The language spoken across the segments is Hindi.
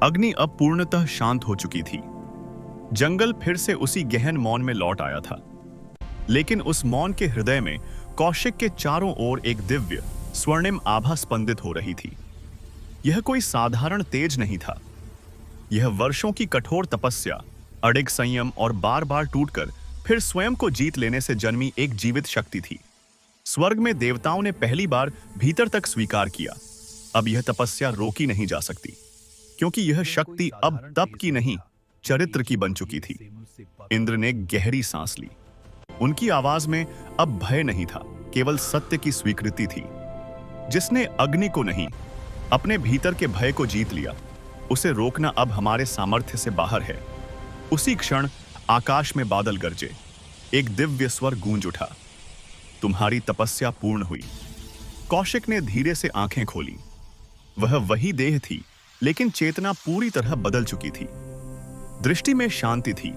अग्नि अब पूर्णतः शांत हो चुकी थी। जंगल फिर से उसी गहन मौन में लौट आया था। लेकिन उस मौन के हृदय में कौशिक के चारों ओर एक दिव्य स्वर्णिम आभा स्पंदित हो रही थी। यह कोई साधारण तेज नहीं था। यह वर्षों की कठोर तपस्या, अडिग संयम और बार बार टूटकर फिर स्वयं को जीत लेने से जन्मी एक जीवित शक्ति थी। स्वर्ग में देवताओं ने पहली बार भीतर तक स्वीकार किया, अब यह तपस्या रोकी नहीं जा सकती, क्योंकि यह शक्ति अब तप की नहीं, चरित्र की बन चुकी थी। इंद्र ने गहरी सांस ली। उनकी आवाज में अब भय नहीं था, केवल सत्य की स्वीकृति थी। जिसने अग्नि को नहीं, अपने भीतर के भय को जीत लिया, उसे रोकना अब हमारे सामर्थ्य से बाहर है। उसी क्षण आकाश में बादल गरजे, एक दिव्य स्वर गूंज उठा, तुम्हारी तपस्या पूर्ण हुई। कौशिक ने धीरे से आंखें खोली। वह वही देह थी, लेकिन चेतना पूरी तरह बदल चुकी थी। दृष्टि में शांति थी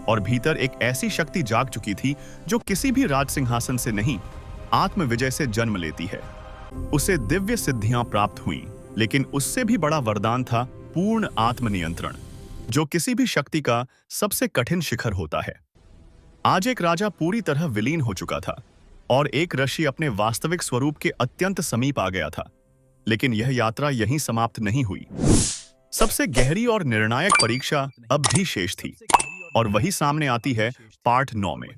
और भीतर एक ऐसी शक्ति जाग चुकी थी जो किसी भी राज सिंहासन से नहीं, आत्मविजय से जन्म लेती है। उसे दिव्य सिद्धियां प्राप्त हुईं, लेकिन उससे भी बड़ा वरदान था पूर्ण आत्मनियंत्रण, जो किसी भी शक्ति का सबसे कठिन शिखर होता है। आज एक राजा पूरी तरह विलीन हो चुका था और एक ऋषि अपने वास्तविक स्वरूप के अत्यंत समीप आ गया था। लेकिन यह यात्रा यहीं समाप्त नहीं हुई। सबसे गहरी और निर्णायक परीक्षा अब भी शेष थी, और वही सामने आती है पार्ट 9 में।